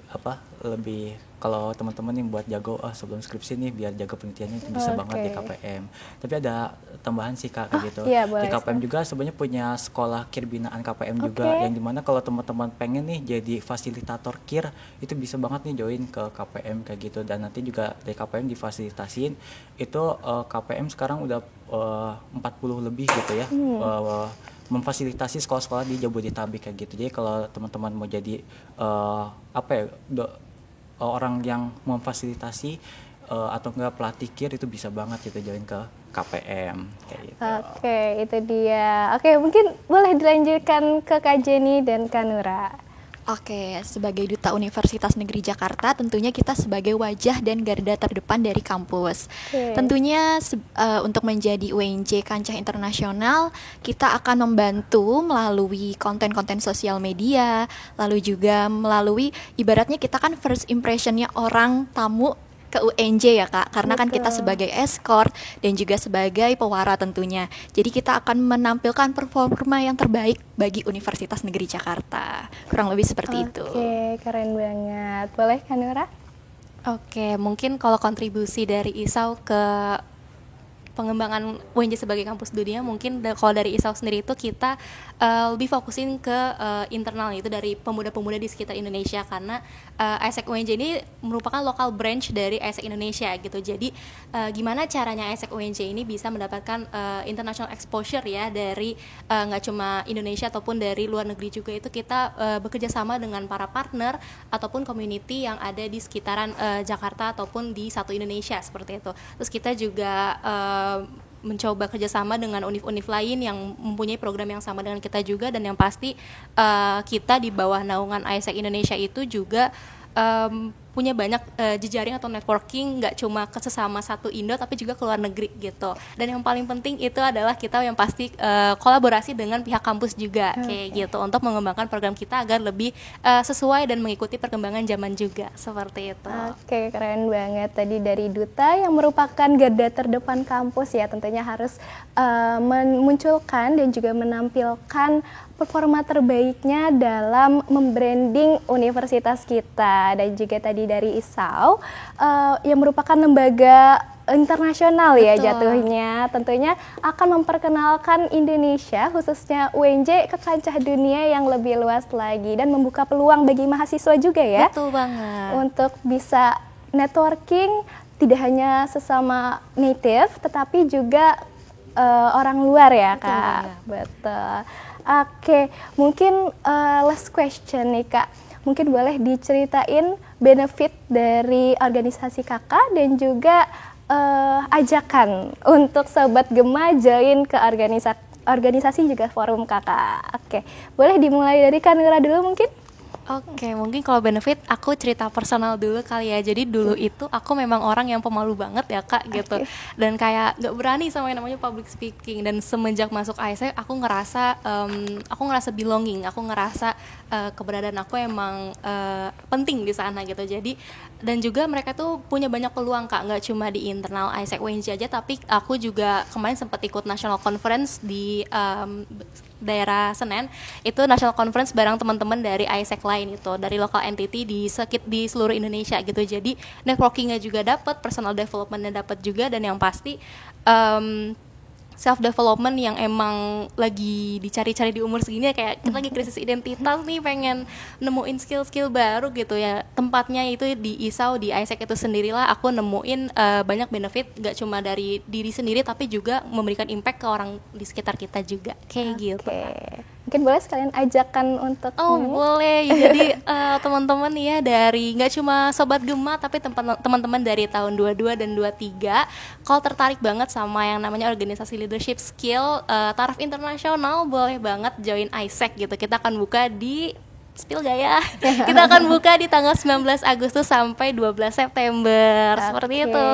lebih kalau teman-teman yang buat jago sebelum skripsi nih biar jago penelitiannya itu bisa banget di KPM. Tapi ada tambahan sih Kak kayak gitu. Iya, di KPM juga sebenarnya punya sekolah KIR binaan KPM juga, yang dimana kalau teman-teman pengen nih jadi fasilitator KIR itu bisa banget nih join ke KPM kayak gitu, dan nanti juga dari KPM difasilitasin itu. KPM sekarang udah 40 lebih gitu ya. Memfasilitasi sekolah-sekolah di Jabodetabek kayak gitu. Jadi kalau teman-teman mau jadi orang yang memfasilitasi atau enggak pelatih KIR itu bisa banget gitu join ke KPM kayak gitu. Oke, itu dia. Oke, mungkin boleh dilanjutkan ke Kak Jenny dan Kak Nura. Oke, sebagai Duta Universitas Negeri Jakarta, tentunya kita sebagai wajah dan garda terdepan dari kampus. Tentunya untuk menjadi UNJ Kancah Internasional, kita akan membantu melalui konten-konten sosial media, lalu juga melalui, ibaratnya kita kan first impression-nya orang tamu ke UNJ ya Kak, karena kan kita sebagai escort dan juga sebagai pewara tentunya. Jadi kita akan menampilkan performa yang terbaik bagi Universitas Negeri Jakarta. Kurang lebih seperti itu. Oke, keren banget. Boleh Kak Nura? Oke, mungkin kalau kontribusi dari ISAU ke pengembangan UNJ sebagai kampus dunia, mungkin kalau dari ISAU sendiri itu kita lebih fokusin ke internal, itu dari pemuda-pemuda di sekitar Indonesia, karena ISEC UNJ ini merupakan lokal branch dari ISEC Indonesia gitu. Jadi gimana caranya ISEC UNJ ini bisa mendapatkan international exposure ya dari nggak cuma Indonesia ataupun dari luar negeri juga, itu kita bekerja sama dengan para partner ataupun community yang ada di sekitaran Jakarta ataupun di satu Indonesia seperti itu. Terus kita juga mencoba kerjasama dengan univ-univ lain yang mempunyai program yang sama dengan kita juga, dan yang pasti kita di bawah naungan ISEC Indonesia itu juga punya banyak jejaring atau networking, nggak cuma ke sesama satu Indo tapi juga ke luar negeri gitu. Dan yang paling penting itu adalah kita yang pasti kolaborasi dengan pihak kampus juga kayak gitu, untuk mengembangkan program kita agar lebih sesuai dan mengikuti perkembangan zaman juga seperti itu. Oke, keren banget. Tadi dari Duta yang merupakan garda terdepan kampus ya, tentunya harus memunculkan dan juga menampilkan performa terbaiknya dalam membranding universitas kita. Dan juga tadi dari ISAU yang merupakan lembaga internasional ya jatuhnya, tentunya akan memperkenalkan Indonesia khususnya UNJ ke kancah dunia yang lebih luas lagi, dan membuka peluang bagi mahasiswa juga ya. Betul banget. Untuk bisa networking tidak hanya sesama native tetapi juga orang luar ya Kak. Betul. Oke, mungkin last question nih Kak. Mungkin boleh diceritain benefit dari organisasi Kakak dan juga ajakan untuk Sobat Gema join ke organisasi juga forum Kakak. Oke, boleh dimulai dari Kak Nura dulu mungkin? Oke, mungkin kalau benefit aku cerita personal dulu kali ya. Jadi dulu itu aku memang orang yang pemalu banget ya Kak gitu. Dan kayak gak berani sama yang namanya public speaking. Dan semenjak masuk AIESEC aku ngerasa belonging. Aku ngerasa keberadaan aku emang penting di sana gitu. Jadi dan juga mereka tuh punya banyak peluang Kak, nggak cuma di internal AIESEC UNJ aja, tapi aku juga kemarin sempat ikut national conference di daerah Senen, itu national conference bareng teman-teman dari AIESEC lain, itu dari local entity di seluruh Indonesia gitu. Jadi networkingnya juga dapat, personal developmentnya dapat juga, dan yang pasti self development yang emang lagi dicari-cari di umur segini ya, kayak kita lagi krisis identitas nih, pengen nemuin skill-skill baru gitu ya. Tempatnya itu di ISAU, di AIESEC itu sendirilah aku nemuin banyak benefit, gak cuma dari diri sendiri tapi juga memberikan impact ke orang di sekitar kita juga, kayak gitu. Mungkin boleh sekalian ajakan untuk boleh. Jadi teman-teman ya, dari nggak cuma Sobat Gema tapi teman-teman dari tahun 22 dan 23, kalau tertarik banget sama yang namanya organisasi leadership skill taraf internasional, boleh banget join AIESEC gitu. Kita akan buka di spill gaya. Kita akan buka di tanggal 19 Agustus sampai 12 September. Seperti itu.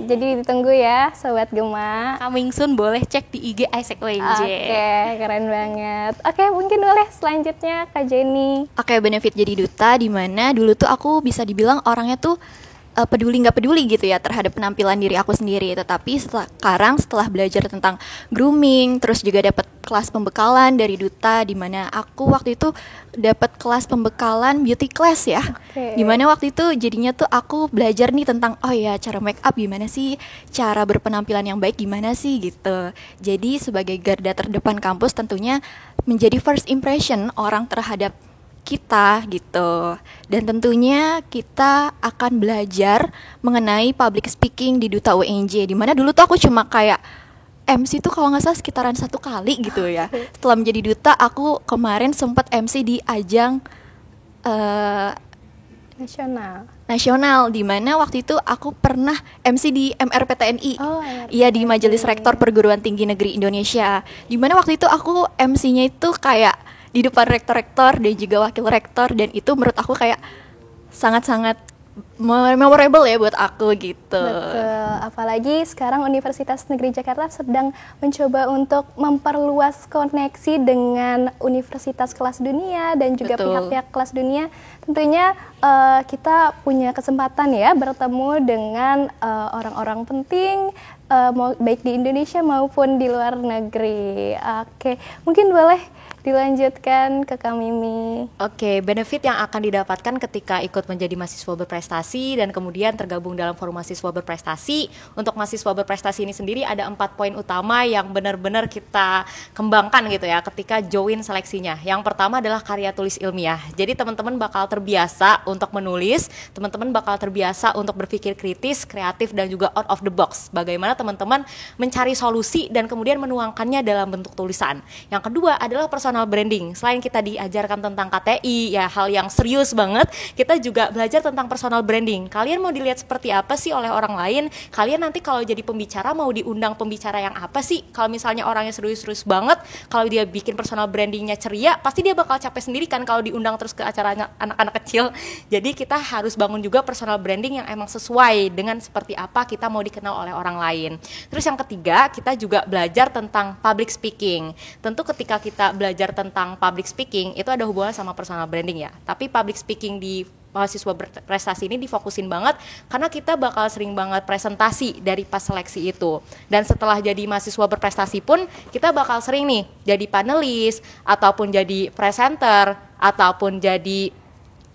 Jadi ditunggu ya Sobat Gema. Coming soon, boleh cek di IG AIESEC UNJ. Oke, keren banget. Oke, mungkin boleh selanjutnya Kak Jenny. Oke, benefit jadi duta, di mana dulu tuh aku bisa dibilang orangnya tuh peduli nggak peduli gitu ya terhadap penampilan diri aku sendiri. Tetapi sekarang setelah belajar tentang grooming, terus juga dapat kelas pembekalan dari duta, di mana aku waktu itu dapat kelas pembekalan beauty class ya. Di mana waktu itu jadinya tuh aku belajar nih tentang oh ya, cara make up gimana sih, cara berpenampilan yang baik gimana sih gitu. Jadi sebagai garda terdepan kampus tentunya menjadi first impression orang terhadap kita gitu. Dan tentunya kita akan belajar mengenai public speaking di Duta UNJ, di mana dulu tuh aku cuma kayak MC tuh kalau nggak salah sekitaran 1 kali gitu ya. Setelah menjadi duta, aku kemarin sempat MC di ajang nasional, di mana waktu itu aku pernah MC di MRPTNI. Iya, di Majelis Rektor Perguruan Tinggi Negeri Indonesia. Di mana waktu itu aku MC-nya itu kayak di depan rektor-rektor dan juga wakil rektor, dan itu menurut aku kayak sangat-sangat memorable ya buat aku gitu. Betul, apalagi sekarang Universitas Negeri Jakarta sedang mencoba untuk memperluas koneksi dengan universitas kelas dunia dan juga pihak-pihak kelas dunia. Tentunya kita punya kesempatan ya bertemu dengan orang-orang penting, baik di Indonesia maupun di luar negeri. Oke, mungkin boleh dilanjutkan ke Kak Mimi. Oke, benefit yang akan didapatkan ketika ikut menjadi mahasiswa berprestasi dan kemudian tergabung dalam forum mahasiswa berprestasi. Untuk mahasiswa berprestasi ini sendiri ada 4 poin utama yang benar-benar kita kembangkan gitu ya ketika join seleksinya. Yang pertama adalah karya tulis ilmiah. Jadi teman-teman bakal terbiasa untuk menulis, teman-teman bakal terbiasa untuk berpikir kritis, kreatif, dan juga out of the box. Bagaimana teman-teman mencari solusi dan kemudian menuangkannya dalam bentuk tulisan. Yang kedua adalah personal branding. Selain kita diajarkan tentang KTI, ya hal yang serius banget, kita juga belajar tentang personal branding. Kalian mau dilihat seperti apa sih oleh orang lain? Kalian nanti kalau jadi pembicara mau diundang pembicara yang apa sih? Kalau misalnya orangnya serius-serius banget, kalau dia bikin personal brandingnya ceria, pasti dia bakal capek sendiri kan kalau diundang terus ke acaranya anak-anak kecil. Jadi kita harus bangun juga personal branding yang emang sesuai dengan seperti apa kita mau dikenal oleh orang lain. Terus yang ketiga, kita juga belajar tentang public speaking. Tentu ketika kita belajar tentang public speaking itu ada hubungan sama personal branding ya. Tapi public speaking di mahasiswa berprestasi ini difokusin banget karena kita bakal sering banget presentasi dari pas seleksi itu. Dan setelah jadi mahasiswa berprestasi pun kita bakal sering nih jadi panelis ataupun jadi presenter ataupun jadi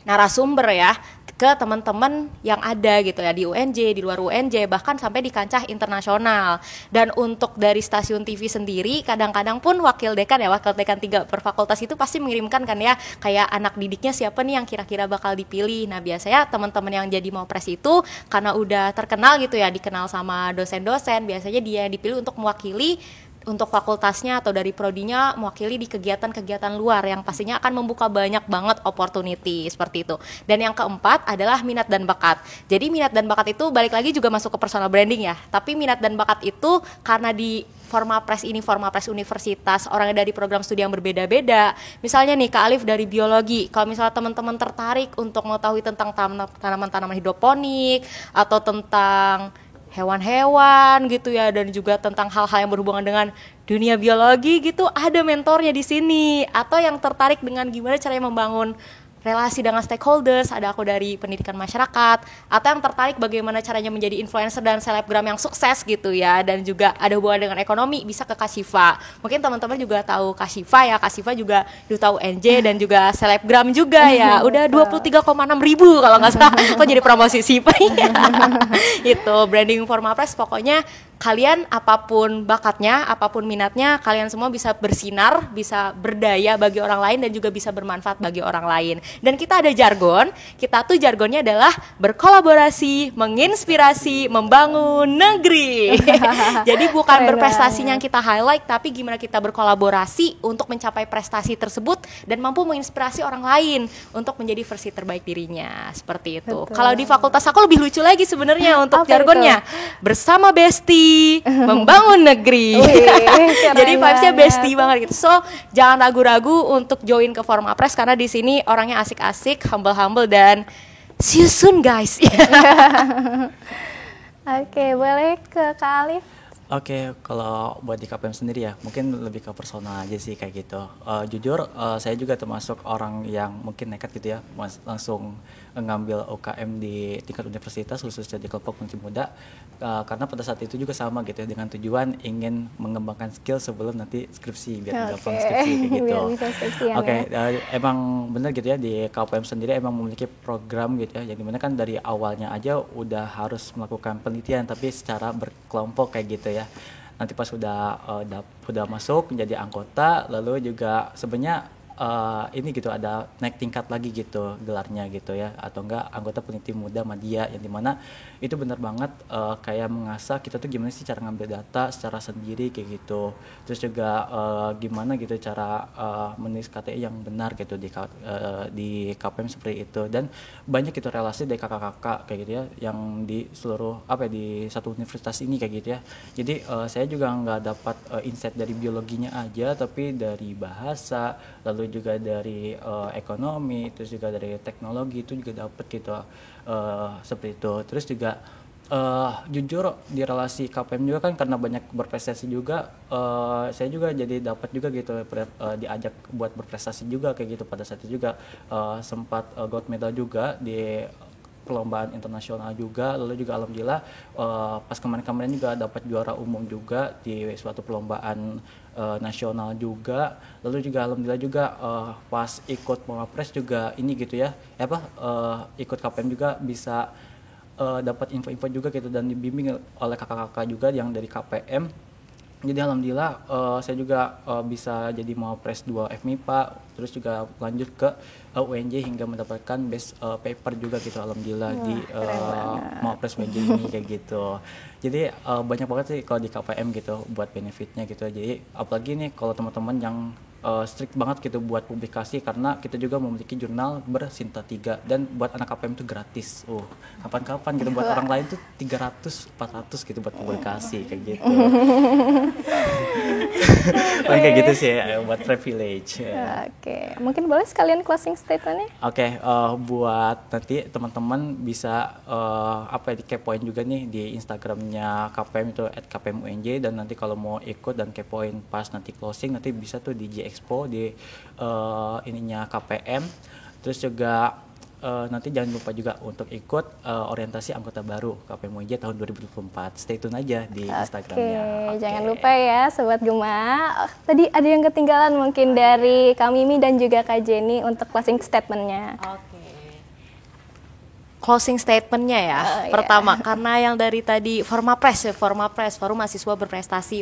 narasumber ya ke teman-teman yang ada gitu ya di UNJ, di luar UNJ, bahkan sampai di kancah internasional. Dan untuk dari stasiun TV sendiri, kadang-kadang pun wakil dekan 3 per fakultas itu pasti mengirimkan kan ya, kayak anak didiknya siapa nih yang kira-kira bakal dipilih. Nah biasanya teman-teman yang jadi Mawpres itu karena udah terkenal gitu ya, dikenal sama dosen-dosen, biasanya dia yang dipilih untuk mewakili untuk fakultasnya atau dari prodinya mewakili di kegiatan-kegiatan luar yang pastinya akan membuka banyak banget opportunity seperti itu. Dan yang keempat adalah minat dan bakat. Jadi minat dan bakat itu balik lagi juga masuk ke personal branding ya. Tapi minat dan bakat itu karena di Formapres universitas, orangnya dari program studi yang berbeda-beda. Misalnya nih Kak Alif dari biologi, kalau misalnya teman-teman tertarik untuk mengetahui tentang tanaman-tanaman hidroponik atau tentang hewan-hewan gitu ya, dan juga tentang hal-hal yang berhubungan dengan dunia biologi gitu, ada mentornya di sini. Atau yang tertarik dengan gimana caranya membangun relasi dengan stakeholders, ada aku dari pendidikan masyarakat. Atau yang tertarik bagaimana caranya menjadi influencer dan selebgram yang sukses gitu ya, dan juga ada hubungan dengan ekonomi, bisa ke Kak Syifa. Mungkin teman-teman juga tahu Kak Syifa ya. Kak Syifa juga tahu NJ dan juga selebgram juga ya. Udah 23,6 ribu kalau nggak salah. Kok jadi promosi Syifa ya. Itu branding Formapres, pokoknya kalian apapun bakatnya, apapun minatnya, kalian semua bisa bersinar, bisa berdaya bagi orang lain dan juga bisa bermanfaat bagi orang lain. Dan kita ada jargon, kita tuh jargonnya adalah berkolaborasi, menginspirasi, membangun negeri. Jadi bukan berprestasinya yang kita highlight, tapi gimana kita berkolaborasi untuk mencapai prestasi tersebut dan mampu menginspirasi orang lain untuk menjadi versi terbaik dirinya. Seperti itu. Kalau di fakultas aku lebih lucu lagi sebenarnya untuk jargonnya. Bersama Besti membangun negeri. Jadi vibes-nya bestie banget gitu. So, jangan ragu-ragu untuk join ke Formapres karena di sini orangnya asik-asik, humble-humble, dan see you soon guys. Oke, boleh ke Kak Alif? Oke, kalau buat di KPM sendiri ya, mungkin lebih ke personal aja sih kayak gitu. Jujur, saya juga termasuk orang yang mungkin nekat gitu ya, langsung ngambil UKM di tingkat universitas, khususnya di kelompok peneliti muda, karena pada saat itu juga sama gitu ya, dengan tujuan ingin mengembangkan skill sebelum nanti skripsi, biar gampang skripsi kayak gitu. Oke, emang bener gitu ya, di KPM sendiri emang memiliki program gitu ya, yang dimana kan dari awalnya aja udah harus melakukan penelitian, tapi secara berkelompok kayak gitu ya. Nanti pas udah masuk menjadi anggota, lalu juga sebenarnya ini gitu ada naik tingkat lagi gitu gelarnya gitu ya, atau enggak anggota peneliti muda Madya, yang dimana itu benar banget kayak mengasah kita tuh gimana sih cara ngambil data secara sendiri kayak gitu, terus juga gimana gitu cara menulis KTI yang benar gitu di KPM seperti itu. Dan banyak gitu relasi dari kakak-kakak kayak gitu ya yang di seluruh di satu universitas ini kayak gitu ya. Jadi saya juga nggak dapat insight dari biologinya aja, tapi dari bahasa, lalu juga dari ekonomi, terus juga dari teknologi itu juga dapat gitu seperti itu. Terus juga jujur di relasi KPM juga kan karena banyak berprestasi juga, saya juga jadi dapat juga gitu diajak buat berprestasi juga kayak gitu. Pada saat itu juga sempat gold medal juga di perlombaan internasional juga, lalu juga alhamdulillah pas kemarin-kemarin juga dapat juara umum juga di suatu perlombaan nasional juga, lalu juga alhamdulillah juga pas ikut Formapres juga ini gitu ya, ikut KPM juga bisa dapat info-info juga gitu dan dibimbing oleh kakak-kakak juga yang dari KPM. Jadi alhamdulillah saya juga bisa jadi Mawapres 2 FMIPA, terus juga lanjut ke UNJ hingga mendapatkan best paper juga gitu alhamdulillah. Wah, di Mawapres UNJ ini kayak gitu. Jadi banyak banget sih kalau di KPM gitu buat benefitnya gitu. Jadi apalagi nih kalau teman-teman yang strict banget gitu buat publikasi, karena kita juga memiliki jurnal bersinta 3 dan buat anak KPM itu gratis. Kapan-kapan gitu buat orang lain tuh 300-400 gitu buat publikasi kayak gitu. Kayak gitu sih buat privilege. Oke, mungkin boleh sekalian closing statement-nya? Oke, buat nanti teman-teman bisa dikepoin juga nih di Instagramnya KPM itu @kpmunj, dan nanti kalau mau ikut dan kepoin pas nanti closing nanti bisa tuh di Expo di ininya KPM. Terus juga nanti jangan lupa juga untuk ikut orientasi anggota baru KPM UNJ tahun 2024. Stay tune aja di Instagramnya. Jangan lupa ya Sobat Gema. Tadi ada yang ketinggalan mungkin dari Kak Mimi dan juga Kak Jenny untuk closing statement-nya. closing statementnya ya. Oh, Pertama, karena yang dari tadi Formapres, forum mahasiswa berprestasi.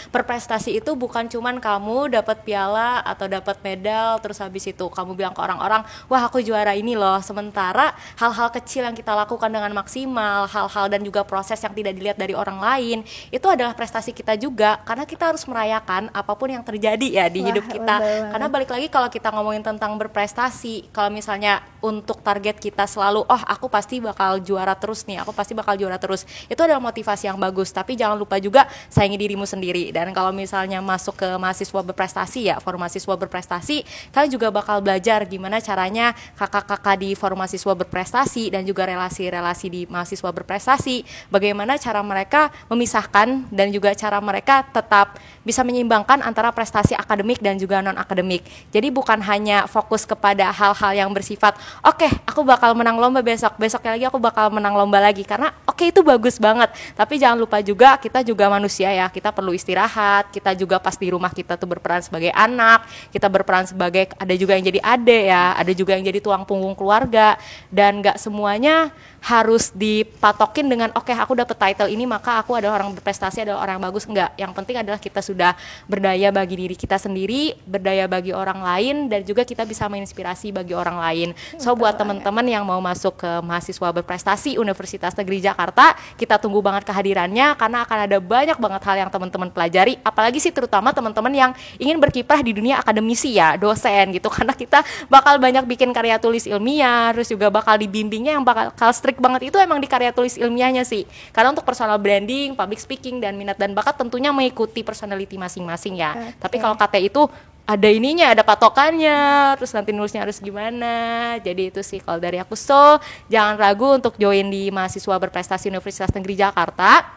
Berprestasi itu bukan cuman kamu dapat piala atau dapat medal terus habis itu kamu bilang ke orang-orang, wah aku juara ini loh. Sementara hal-hal kecil yang kita lakukan dengan maksimal, hal-hal dan juga proses yang tidak dilihat dari orang lain, itu adalah prestasi kita juga, karena kita harus merayakan apapun yang terjadi ya di hidup kita. Karena balik lagi kalau kita ngomongin tentang berprestasi, kalau misalnya untuk target kita selalu, oh aku pasti bakal juara terus nih, aku pasti bakal juara terus, itu adalah motivasi yang bagus, tapi jangan lupa juga sayangi dirimu sendiri. Dan kalau misalnya masuk ke mahasiswa berprestasi ya, forum mahasiswa berprestasi, kalian juga bakal belajar gimana caranya kakak-kakak di forum mahasiswa berprestasi dan juga relasi-relasi di mahasiswa berprestasi, bagaimana cara mereka memisahkan dan juga cara mereka tetap bisa menyeimbangkan antara prestasi akademik dan juga non-akademik. Jadi bukan hanya fokus kepada hal-hal yang bersifat, oke, aku bakal menang lomba besoknya lagi aku bakal menang lomba lagi, karena oke, itu bagus banget, tapi jangan lupa juga kita juga manusia ya, kita perlu istirahat, kita juga pas di rumah kita tuh berperan sebagai anak, kita berperan sebagai, ada juga yang jadi ade ya, ada juga yang jadi tulang punggung keluarga, dan gak semuanya harus dipatokin dengan oke, aku dapat title ini maka aku adalah orang berprestasi, adalah orang yang bagus. Enggak, yang penting adalah kita sudah berdaya bagi diri kita sendiri, berdaya bagi orang lain, dan juga kita bisa menginspirasi bagi orang lain. So buat teman-teman yang mau masuk ke mahasiswa berprestasi Universitas Negeri Jakarta, kita tunggu banget kehadirannya, karena akan ada banyak banget hal yang teman-teman pelajari, apalagi sih terutama teman-teman yang ingin berkiprah di dunia akademisi ya, dosen gitu, karena kita bakal banyak bikin karya tulis ilmiah, terus juga bakal dibimbingnya yang bakal strict banget itu emang di karya tulis ilmiahnya sih, karena untuk personal branding, public speaking, dan minat dan bakat tentunya mengikuti personality masing-masing ya. Tapi kalau KT itu ada ininya, ada patokannya, terus nanti nulisnya harus gimana. Jadi itu sih kalau dari aku. So jangan ragu untuk join di mahasiswa berprestasi Universitas Negeri Jakarta.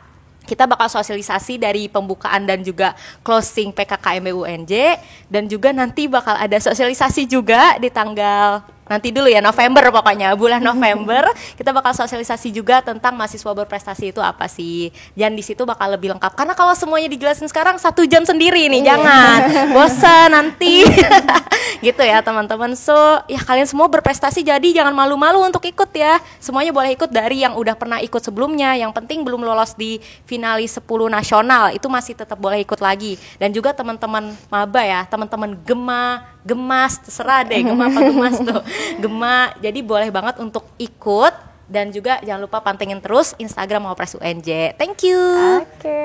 Kita bakal sosialisasi dari pembukaan dan juga closing PKKMB UNJ, dan juga nanti bakal ada sosialisasi juga di tanggal nanti dulu ya, November, pokoknya bulan November kita bakal sosialisasi juga tentang mahasiswa berprestasi itu apa sih, dan di situ bakal lebih lengkap, karena kalau semuanya dijelasin sekarang 1 jam sendiri nih, jangan bosan nanti gitu ya teman-teman. So ya kalian semua berprestasi, jadi jangan malu-malu untuk ikut ya, semuanya boleh ikut, dari yang udah pernah ikut sebelumnya, yang penting belum lolos di finalis 10 nasional itu masih tetap boleh ikut lagi. Dan juga teman-teman maba ya, teman-teman gemas, terserah deh Gema apa gemas tuh, Gema, jadi boleh banget untuk ikut. Dan juga jangan lupa pantengin terus Instagram Mawapres UNJ. Thank you. Oke,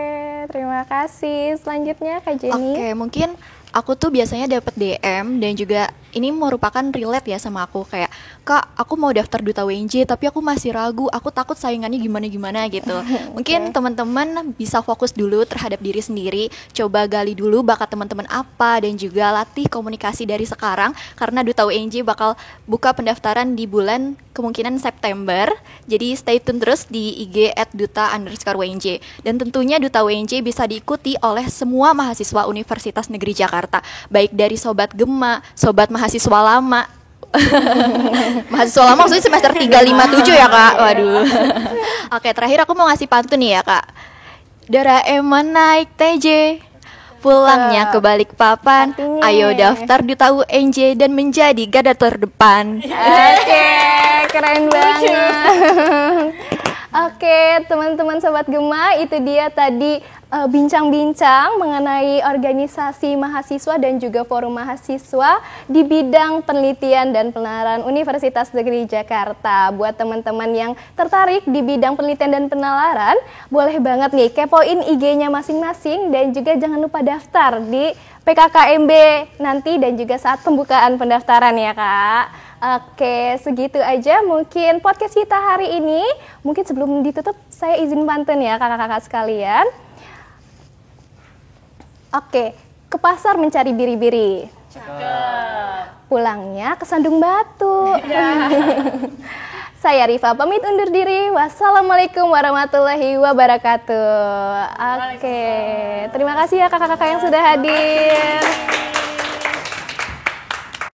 terima kasih. Selanjutnya Kak Jenny. Oke, mungkin aku tuh biasanya dapat DM, dan juga ini merupakan relate ya sama aku, kayak, Kak, aku mau daftar Duta UNJ tapi aku masih ragu, aku takut saingannya gimana gitu. Mungkin teman-teman bisa fokus dulu terhadap diri sendiri, coba gali dulu bakat teman-teman apa, dan juga latih komunikasi dari sekarang, karena Duta UNJ bakal buka pendaftaran di bulan kemungkinan September. Jadi stay tune terus di IG @duta_UNJ. Dan tentunya Duta UNJ bisa diikuti oleh semua mahasiswa Universitas Negeri Jakarta, baik dari Sobat Gema, Sobat mahasiswa lama. Mahasiswa lama maksudnya semester 357 ya Kak. Waduh. Oke, terakhir aku mau ngasih pantun nih ya Kak. Doraemon naik TJ, pulangnya ke Balikpapan. Ayo daftar Duta UNJ dan menjadi garda terdepan. Oke, keren banget. Oke, teman-teman Sobat Gema, itu dia tadi bincang-bincang mengenai organisasi mahasiswa dan juga forum mahasiswa di bidang penelitian dan penalaran Universitas Negeri Jakarta. Buat teman-teman yang tertarik di bidang penelitian dan penalaran, boleh banget nih kepoin IG-nya masing-masing, dan juga jangan lupa daftar di PKKMB nanti dan juga saat pembukaan pendaftaran ya Kak. Oke, segitu aja mungkin podcast kita hari ini. Mungkin sebelum ditutup saya izin pantun ya kakak-kakak sekalian. Oke, ke pasar mencari biri-biri. Pulangnya ke Sandung Batu. Saya Rifa pamit undur diri. Wassalamualaikum warahmatullahi wabarakatuh. Oke, terima kasih ya kakak-kakak yang sudah hadir.